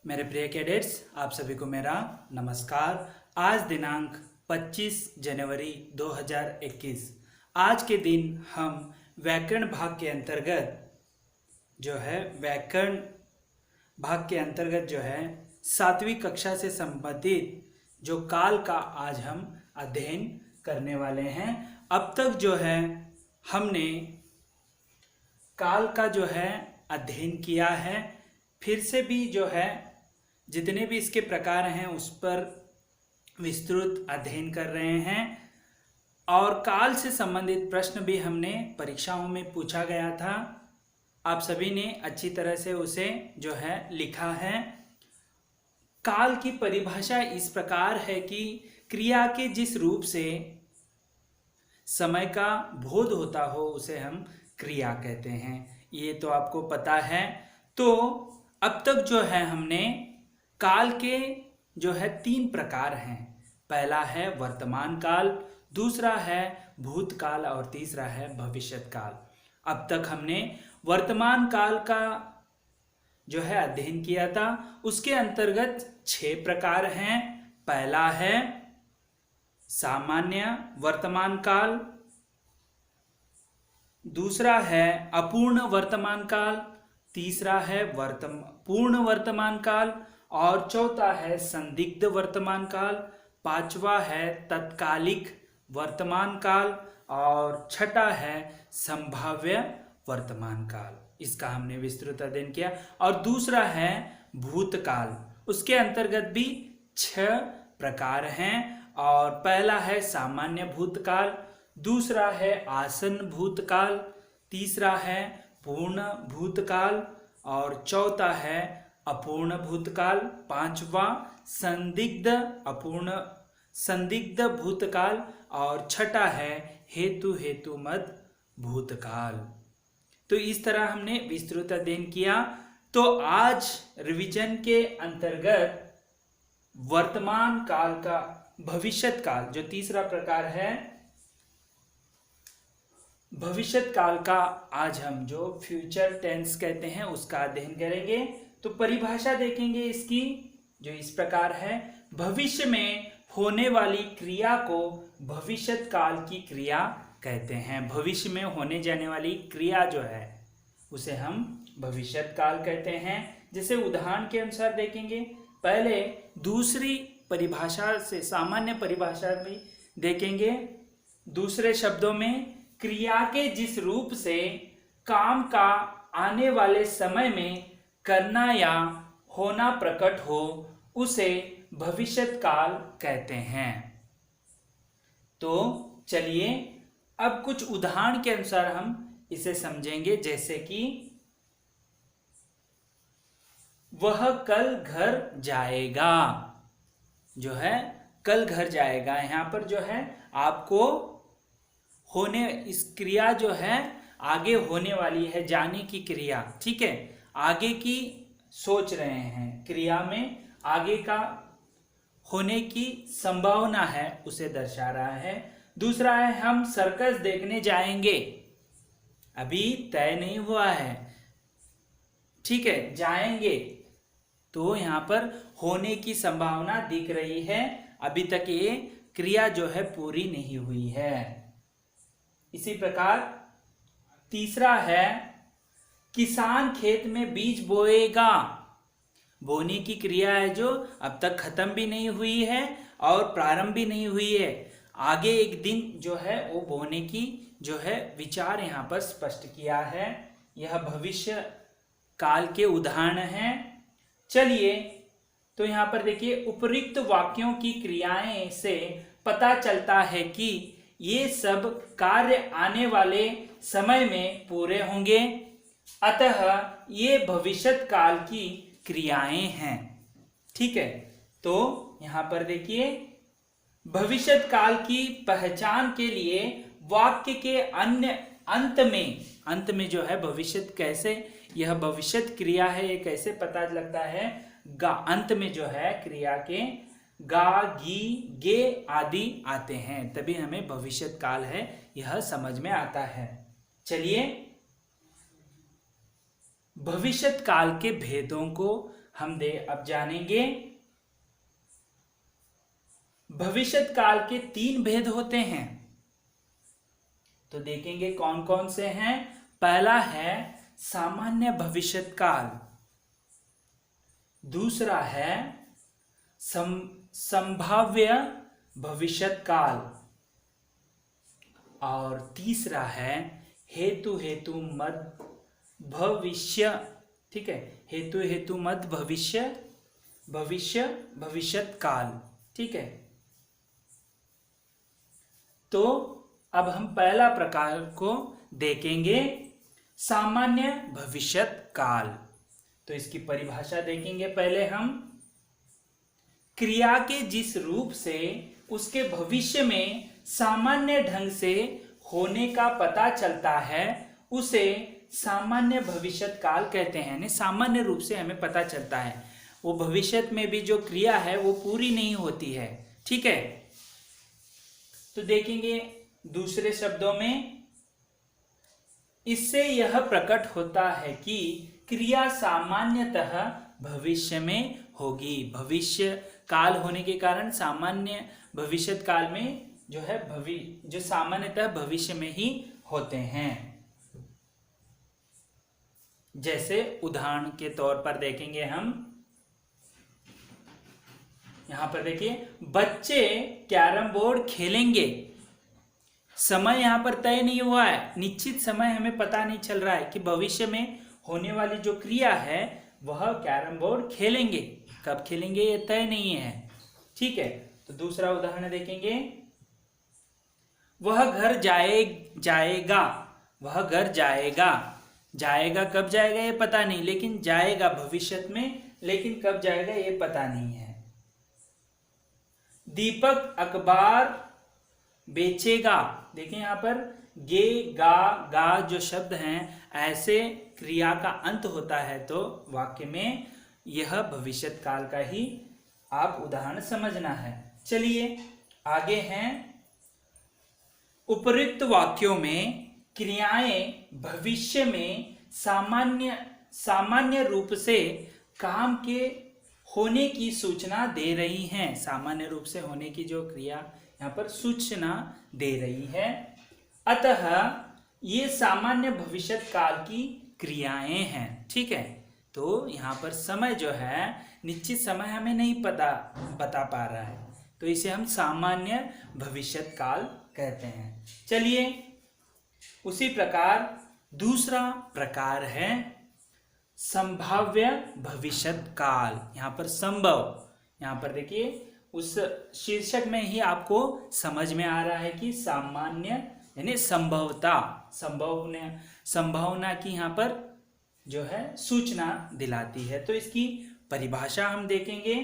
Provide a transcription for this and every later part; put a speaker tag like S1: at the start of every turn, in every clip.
S1: मेरे प्रिय कैडेट्स, आप सभी को मेरा नमस्कार। आज दिनांक 25 जनवरी 2021। आज के दिन हम व्याकरण भाग के अंतर्गत सातवीं कक्षा से संबंधित जो काल का आज हम अध्ययन करने वाले हैं। अब तक हमने काल का अध्ययन किया है। फिर से भी जितने भी इसके प्रकार हैं उस पर विस्तृत अध्ययन कर रहे हैं। और काल से संबंधित प्रश्न भी हमने परीक्षाओं में पूछा गया था। आप सभी ने अच्छी तरह से उसे लिखा है। काल की परिभाषा इस प्रकार है कि क्रिया के जिस रूप से समय का बोध होता हो उसे हम क्रिया कहते हैं। ये तो आपको पता है। तो अब तक हमने काल के तीन प्रकार हैं। पहला है वर्तमान काल, दूसरा है भूतकाल और तीसरा है भविष्यत काल। अब तक हमने वर्तमान काल का अध्ययन किया था। उसके अंतर्गत 6 प्रकार हैं। पहला है सामान्य वर्तमान काल, दूसरा है अपूर्ण वर्तमान काल, तीसरा है पूर्ण वर्तमान काल और चौथा है संदिग्ध वर्तमान काल, पांचवा है तत्कालिक वर्तमान काल और छठा है संभाव्य वर्तमान काल। इसका हमने विस्तृत अध्ययन किया। और दूसरा है भूतकाल। उसके अंतर्गत भी 6 प्रकार हैं। और पहला है सामान्य भूतकाल, दूसरा है आसन्न भूतकाल, तीसरा है पूर्ण भूतकाल और चौथा है अपूर्ण भूतकाल, पांचवा संदिग्ध भूतकाल और छठा है हेतुमत भूतकाल। तो इस तरह हमने विस्तृत अध्ययन किया। तो आज रिवीजन के अंतर्गत वर्तमान काल का भविष्यत काल जो तीसरा प्रकार है, भविष्यत काल का आज हम जो फ्यूचर टेंस कहते हैं उसका अध्ययन करेंगे। तो परिभाषा देखेंगे इसकी जो इस प्रकार है। भविष्य में होने वाली क्रिया को भविष्यत काल की क्रिया कहते हैं। भविष्य में होने जाने वाली क्रिया उसे हम भविष्यत काल कहते हैं। जैसे उदाहरण के अनुसार देखेंगे। पहले दूसरी परिभाषा से सामान्य परिभाषा भी देखेंगे। दूसरे शब्दों में क्रिया के जिस रूप से काम का आने वाले समय में करना या होना प्रकट हो उसे भविष्यत काल कहते हैं। तो चलिए अब कुछ उदाहरण के अनुसार हम इसे समझेंगे। जैसे कि वह कल घर जाएगा, कल घर जाएगा। यहाँ पर आपको होने इस क्रिया आगे होने वाली है, जाने की क्रिया। ठीक है, आगे की सोच रहे हैं, क्रिया में आगे का होने की संभावना है उसे दर्शा रहा है। दूसरा है हम सर्कस देखने जाएंगे, अभी तय नहीं हुआ है। ठीक है, जाएंगे तो यहाँ पर होने की संभावना दिख रही है। अभी तक ये क्रिया पूरी नहीं हुई है। इसी प्रकार तीसरा है किसान खेत में बीज बोएगा। बोने की क्रिया है जो अब तक खत्म भी नहीं हुई है और प्रारंभ भी नहीं हुई है। आगे एक दिन वो बोने की विचार यहाँ पर स्पष्ट किया है। यह भविष्य काल के उदाहरण हैं। चलिए तो यहाँ पर देखिए, उपयुक्त वाक्यों की क्रियाएं से पता चलता है कि ये सब कार्य आने वाले समय में पूरे होंगे, अतः ये भविष्यत काल की क्रियाएं हैं। ठीक है, तो यहाँ पर देखिए, भविष्यत काल की पहचान के लिए वाक्य के अंत में भविष्यत कैसे, यह भविष्यत क्रिया है, ये कैसे पता लगता है। अंत में क्रिया के गा, गी, गे आदि आते हैं, तभी हमें भविष्यत काल है यह समझ में आता है। चलिए भविष्यत काल के भेदों को अब जानेंगे भविष्यत काल के 3 भेद होते हैं। तो देखेंगे कौन कौन से हैं। पहला है सामान्य भविष्यत काल, दूसरा है संभाव्य भविष्यत काल, और तीसरा है हेतु मद भविष्य। ठीक है, हेतु मद भविष्यत काल। ठीक है, तो अब हम पहला प्रकार को देखेंगे, सामान्य भविष्यत काल। तो इसकी परिभाषा देखेंगे पहले हम। क्रिया के जिस रूप से उसके भविष्य में सामान्य ढंग से होने का पता चलता है उसे सामान्य भविष्यत काल कहते हैं। यानी सामान्य रूप से हमें पता चलता है, वो भविष्य में भी जो क्रिया है वो पूरी नहीं होती है। ठीक है, तो देखेंगे दूसरे शब्दों में, इससे यह प्रकट होता है कि क्रिया सामान्यतः भविष्य में होगी। भविष्य काल होने के कारण सामान्य भविष्यत काल में जो है जो सामान्यतः भविष्य में ही होते हैं। जैसे उदाहरण के तौर पर देखेंगे हम, यहां पर देखिए, बच्चे कैरम बोर्ड खेलेंगे। समय यहां पर तय नहीं हुआ है, निश्चित समय हमें पता नहीं चल रहा है कि भविष्य में होने वाली जो क्रिया है वह कैरम बोर्ड खेलेंगे। कब खेलेंगे ये तय नहीं है। ठीक है, तो दूसरा उदाहरण देखेंगे, वह घर जाएगा। वह घर जाएगा, जाएगा कब जाएगा ये पता नहीं, लेकिन जाएगा भविष्य में, लेकिन कब जाएगा ये पता नहीं है। दीपक अखबार बेचेगा। देखिए यहां पर गे गा जो शब्द हैं, ऐसे क्रिया का अंत होता है तो वाक्य में यह भविष्यत काल का ही आप उदाहरण समझना है। चलिए आगे हैं, उपयुक्त वाक्यों में क्रियाएं भविष्य में सामान्य रूप से काम के होने की सूचना दे रही हैं। सामान्य रूप से होने की जो क्रिया यहाँ पर सूचना दे रही है, अतः ये सामान्य भविष्यत काल की क्रियाएं हैं। ठीक है, तो यहाँ पर समय जो है निश्चित समय हमें नहीं बता पा रहा है, तो इसे हम सामान्य भविष्यत काल कहते हैं। चलिए उसी प्रकार दूसरा प्रकार है संभाव्य भविष्यत काल। यहाँ पर संभव, यहाँ पर देखिए उस शीर्षक में ही आपको समझ में आ रहा है कि सामान्य यानी संभावना की यहाँ पर जो है सूचना दिलाती है। तो इसकी परिभाषा हम देखेंगे,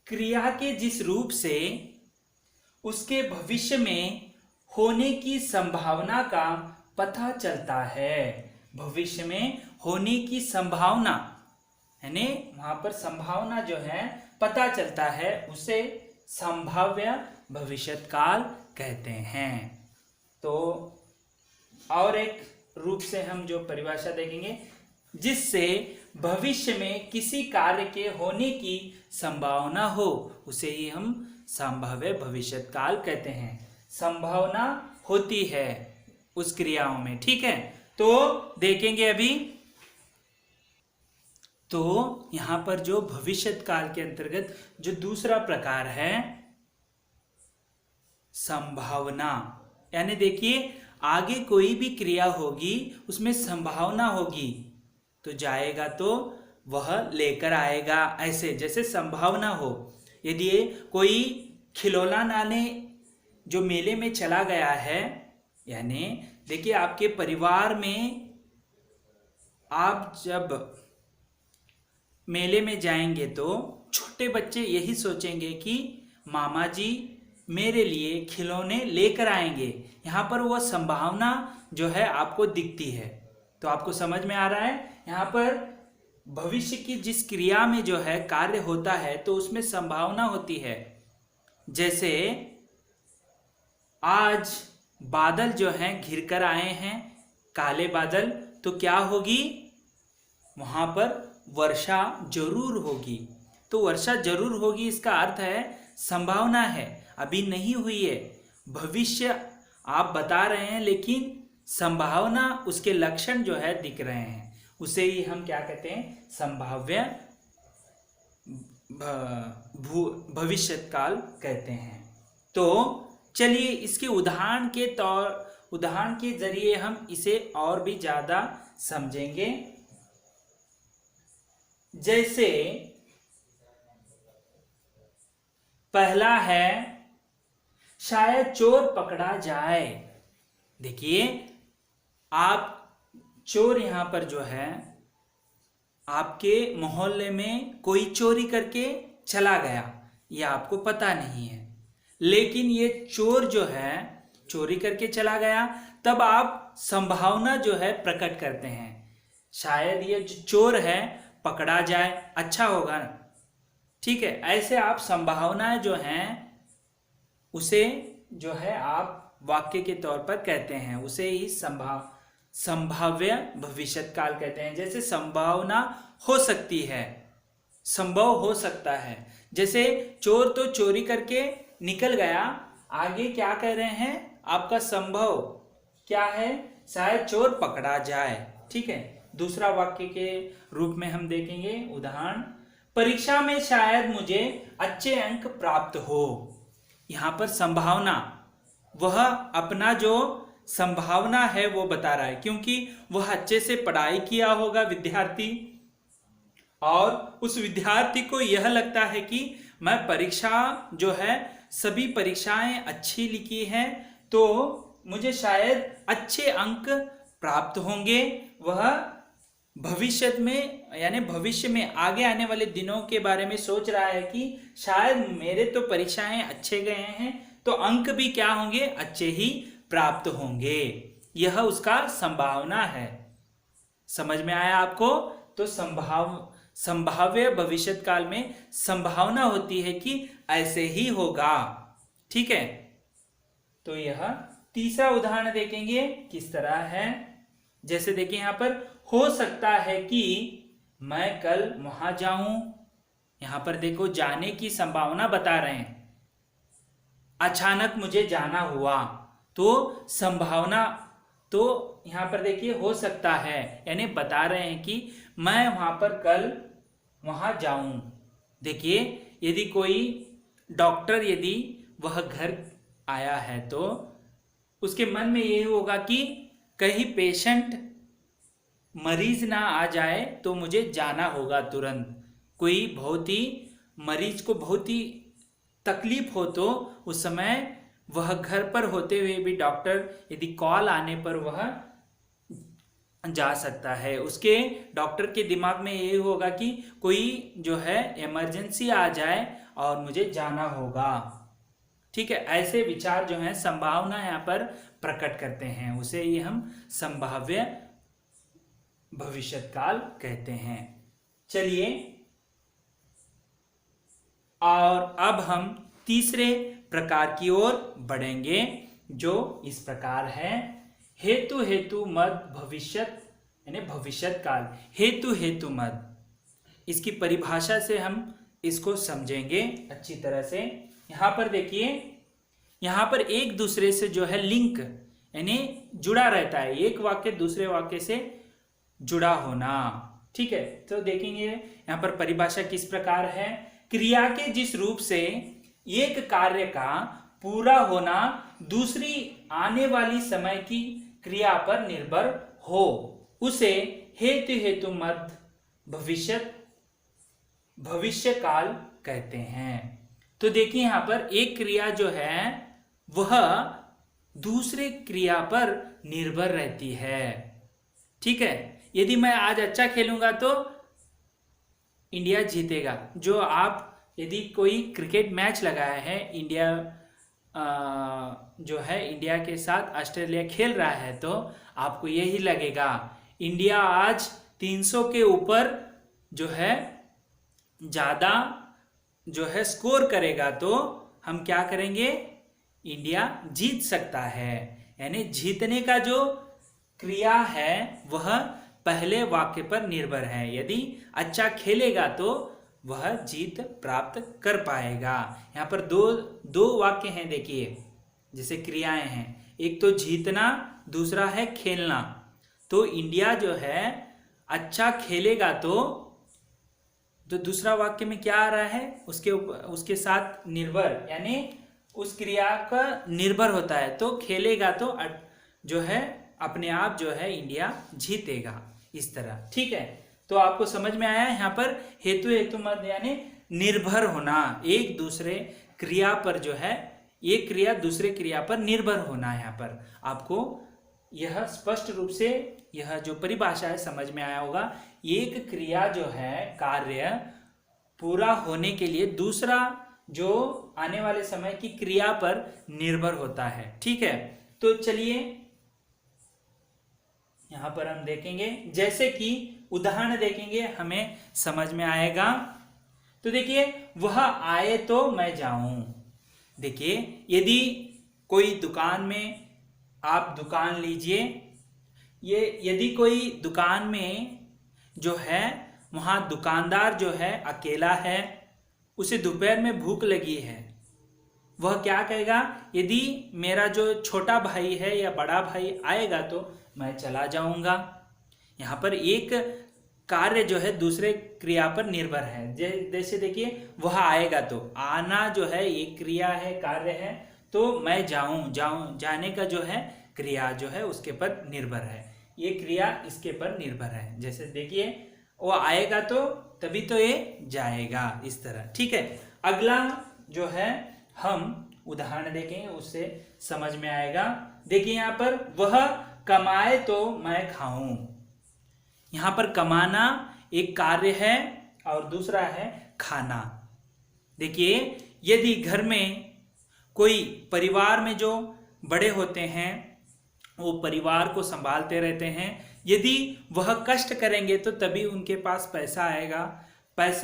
S1: क्रिया के जिस रूप से उसके भविष्य में होने की संभावना का पता चलता है। भविष्य में होने की संभावना यानी वहां पर संभावना जो है पता चलता है, उसे संभाव्य भविष्यत काल कहते हैं। तो और एक रूप से हम जो परिभाषा देखेंगे, जिससे भविष्य में किसी कार्य के होने की संभावना हो, उसे ही हम संभाव्य भविष्यत काल कहते हैं। संभावना होती है उस क्रियाओं में। ठीक है, तो देखेंगे अभी, तो यहां पर जो भविष्यत काल के अंतर्गत जो दूसरा प्रकार है संभावना, यानी देखिए आगे कोई भी क्रिया होगी उसमें संभावना होगी, तो जाएगा तो वह लेकर आएगा, ऐसे जैसे संभावना हो। यदि कोई खिलौना लाने जो मेले में चला गया है, यानी देखिए आपके परिवार में आप जब मेले में जाएंगे तो छोटे बच्चे यही सोचेंगे कि मामा जी मेरे लिए खिलौने लेकर आएंगे। यहाँ पर वह संभावना जो है आपको दिखती है। तो आपको समझ में आ रहा है, यहाँ पर भविष्य की जिस क्रिया में जो है कार्य होता है तो उसमें संभावना होती है। जैसे आज बादल जो हैं घिर कर आए हैं, काले बादल, तो क्या होगी, वहां पर वर्षा जरूर होगी। तो वर्षा जरूर होगी इसका अर्थ है संभावना है, अभी नहीं हुई है, भविष्य आप बता रहे हैं, लेकिन संभावना उसके लक्षण जो है दिख रहे हैं, उसे ही हम क्या कहते हैं, संभाव्य भविष्यकाल कहते हैं। तो चलिए इसके उदाहरण के जरिए हम इसे और भी ज्यादा समझेंगे। जैसे पहला है शायद चोर पकड़ा जाए। देखिए आप चोर यहां पर जो है आपके मोहल्ले में कोई चोरी करके चला गया, यह आपको पता नहीं है, लेकिन ये चोर जो है चोरी करके चला गया, तब आप संभावना जो है प्रकट करते हैं, शायद ये जो चोर है पकड़ा जाए, अच्छा होगा ना, ठीक है। ऐसे आप संभावनाएं जो हैं उसे जो है आप वाक्य के तौर पर कहते हैं, उसे ही संभाव्य भविष्यकाल कहते हैं। जैसे संभावना हो सकती है, संभव हो सकता है। जैसे चोर तो चोरी करके निकल गया, आगे क्या कह रहे हैं, आपका संभव क्या है, शायद चोर पकड़ा जाए, ठीक है। दूसरा वाक्य के रूप में हम देखेंगे उदाहरण, परीक्षा में शायद मुझे अच्छे अंक प्राप्त हो। यहां पर संभावना, वह अपना जो संभावना है वो बता रहा है, क्योंकि वह अच्छे से पढ़ाई किया होगा विद्यार्थी, और उस विद्यार्थी को यह लगता है कि मैं परीक्षा जो है सभी परीक्षाएं अच्छी लिखी हैं, तो मुझे शायद अच्छे अंक प्राप्त होंगे। वह भविष्य में यानी भविष्य में आगे आने वाले दिनों के बारे में सोच रहा है कि शायद मेरे तो परीक्षाएं अच्छे गए हैं, तो अंक भी क्या होंगे, अच्छे ही प्राप्त होंगे। यह उसका संभावना है। समझ में आया आपको? तो संभाव्य भविष्यकाल में संभावना होती है कि ऐसे ही होगा, ठीक है। तो यह तीसरा उदाहरण देखेंगे किस तरह है। जैसे देखिए यहां पर, हो सकता है कि मैं कल वहां जाऊं। यहां पर देखो जाने की संभावना बता रहे हैं, अचानक मुझे जाना हुआ, तो संभावना, तो यहां पर देखिए हो सकता है यानी बता रहे हैं कि मैं वहां पर कल वहां जाऊं। देखिए यदि कोई डॉक्टर यदि वह घर आया है तो उसके मन में यही होगा कि कहीं पेशेंट मरीज ना आ जाए तो मुझे जाना होगा तुरंत। कोई बहुत ही मरीज को बहुत ही तकलीफ हो तो उस समय वह घर पर होते हुए भी डॉक्टर यदि कॉल आने पर वह जा सकता है। उसके डॉक्टर के दिमाग में यही होगा कि कोई जो है इमरजेंसी आ जाए और मुझे जाना होगा, ठीक है। ऐसे विचार जो हैं संभावना यहाँ पर प्रकट करते हैं, उसे ही हम संभाव्य भविष्यकाल कहते हैं। चलिए और अब हम तीसरे प्रकार की ओर बढ़ेंगे, जो इस प्रकार है, हेतु मद भविष्यत यानी भविष्यकाल। हेतु मद, इसकी परिभाषा से हम इसको समझेंगे अच्छी तरह से। यहां पर देखिए, यहां पर एक दूसरे से जो है लिंक यानी जुड़ा रहता है, एक वाक्य दूसरे वाक्य से जुड़ा होना, ठीक है। तो देखेंगे यहां पर परिभाषा किस प्रकार है, क्रिया के जिस रूप से एक कार्य का पूरा होना दूसरी आने वाली समय की क्रिया पर निर्भर हो, उसे हेतु मद भविष्यकाल कहते हैं। तो देखिए यहां पर एक क्रिया जो है वह दूसरे क्रिया पर निर्भर रहती है, ठीक है। यदि मैं आज अच्छा खेलूंगा तो इंडिया जीतेगा। जो आप यदि कोई क्रिकेट मैच लगाया है, इंडिया जो है इंडिया के साथ ऑस्ट्रेलिया खेल रहा है, तो आपको यही लगेगा इंडिया आज 300 के ऊपर जो है ज्यादा जो है स्कोर करेगा, तो हम क्या करेंगे, इंडिया जीत सकता है। यानी जीतने का जो क्रिया है वह पहले वाक्य पर निर्भर है। यदि अच्छा खेलेगा तो वह जीत प्राप्त कर पाएगा। यहाँ पर दो वाक्य हैं, देखिए जैसे क्रियाएं हैं, एक तो जीतना, दूसरा है खेलना। तो इंडिया जो है अच्छा खेलेगा तो दूसरा वाक्य में क्या आ रहा है, उसके साथ निर्भर, यानी उस क्रिया का निर्भर होता है। तो खेलेगा तो जो है अपने आप जो है इंडिया जीतेगा, इस तरह। ठीक है, तो आपको समझ में आया। यहाँ पर हेतु हेतु मत यानी निर्भर होना, एक दूसरे क्रिया पर जो है, एक क्रिया दूसरे क्रिया पर निर्भर होना। यहाँ पर आपको यह स्पष्ट रूप से यह जो परिभाषा है समझ में आया होगा। एक क्रिया जो है कार्य पूरा होने के लिए दूसरा जो आने वाले समय की क्रिया पर निर्भर होता है। ठीक है, तो चलिए यहां पर हम देखेंगे, जैसे कि उदाहरण देखेंगे हमें समझ में आएगा। तो देखिए, वह आए तो मैं जाऊं। देखिए, यदि कोई दुकान में आप दुकान लीजिए, यदि कोई दुकान में जो है वहां दुकानदार जो है अकेला है, उसे दोपहर में भूख लगी है, वह क्या कहेगा, यदि मेरा जो छोटा भाई है या बड़ा भाई आएगा तो मैं चला जाऊंगा। यहाँ पर एक कार्य जो है दूसरे क्रिया पर निर्भर है। जैसे देखिए, वह आएगा तो आना जो है एक क्रिया है, कार्य है, तो मैं जाने का जो है क्रिया जो है उसके पर निर्भर है, ये क्रिया इसके पर निर्भर है। जैसे देखिए, वो आएगा तो तभी तो ये जाएगा, इस तरह। ठीक है, अगला जो है हम उदाहरण देखेंगे, उससे समझ में आएगा। देखिए यहाँ पर, वह कमाए तो मैं खाऊं। यहाँ पर कमाना एक कार्य है और दूसरा है खाना। देखिए, यदि घर में कोई परिवार में जो बड़े होते हैं वो परिवार को संभालते रहते हैं, यदि वह कष्ट करेंगे तो तभी उनके पास पैसा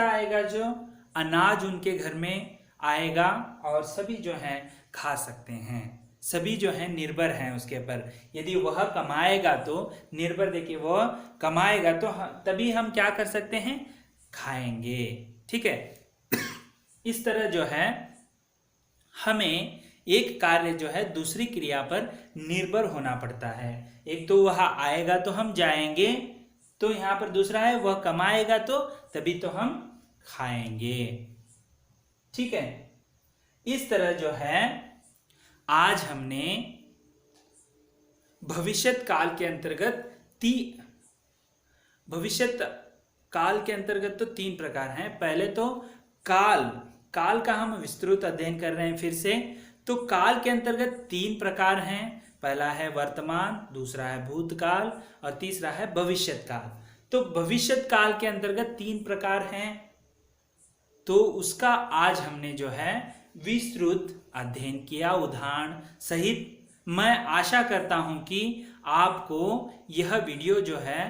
S1: आएगा जो अनाज उनके घर में आएगा और सभी जो हैं खा सकते हैं, सभी जो है निर्भर हैं उसके पर। यदि वह कमाएगा तो निर्भर, देखिए वह कमाएगा तो तभी हम क्या कर सकते हैं, खाएंगे। ठीक है, इस तरह जो है हमें एक कार्य जो है दूसरी क्रिया पर निर्भर होना पड़ता है। एक तो वह आएगा तो हम जाएंगे, तो यहाँ पर दूसरा है वह कमाएगा तो तभी तो हम खाएंगे। ठीक है, इस तरह जो है आज हमने भविष्यत काल के अंतर्गत तो 3 प्रकार हैं। पहले तो काल का हम विस्तृत अध्ययन कर रहे हैं फिर से। तो काल के अंतर्गत 3 प्रकार हैं। पहला है वर्तमान, दूसरा है भूतकाल और तीसरा है भविष्यत काल। तो भविष्यत काल के अंतर्गत 3 प्रकार हैं, तो उसका आज हमने जो है विस्तृत अध्ययन किया उदाहरण सहित। मैं आशा करता हूं कि आपको यह वीडियो जो है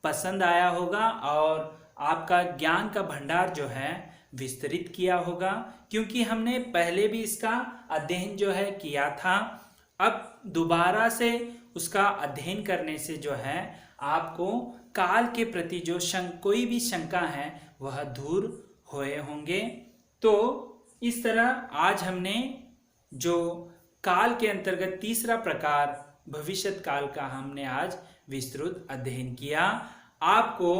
S1: पसंद आया होगा और आपका ज्ञान का भंडार जो है विस्तृत किया होगा, क्योंकि हमने पहले भी इसका अध्ययन जो है किया था। अब दोबारा से उसका अध्ययन करने से जो है आपको काल के प्रति जो कोई भी शंका है वह दूर हुए होंगे। तो इस तरह आज हमने जो काल के अंतर्गत तीसरा प्रकार भविष्यत काल का हमने आज विस्तृत अध्ययन किया। आपको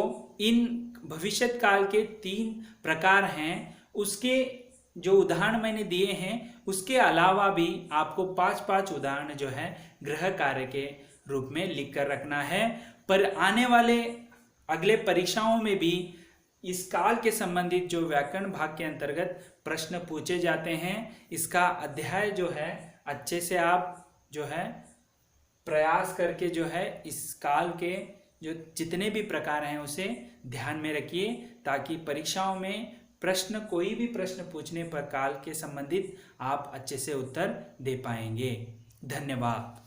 S1: इन भविष्यत काल के 3 प्रकार हैं, उसके जो उदाहरण मैंने दिए हैं उसके अलावा भी आपको 5-5 उदाहरण जो है गृह कार्य के रूप में लिख कर रखना है। पर आने वाले अगले परीक्षाओं में भी इस काल के संबंधित जो व्याकरण भाग के अंतर्गत प्रश्न पूछे जाते हैं, इसका अध्याय जो है अच्छे से आप जो है प्रयास करके जो है इस काल के जो जितने भी प्रकार हैं उसे ध्यान में रखिए, ताकि परीक्षाओं में कोई भी प्रश्न पूछने पर काल के संबंधित आप अच्छे से उत्तर दे पाएंगे। धन्यवाद।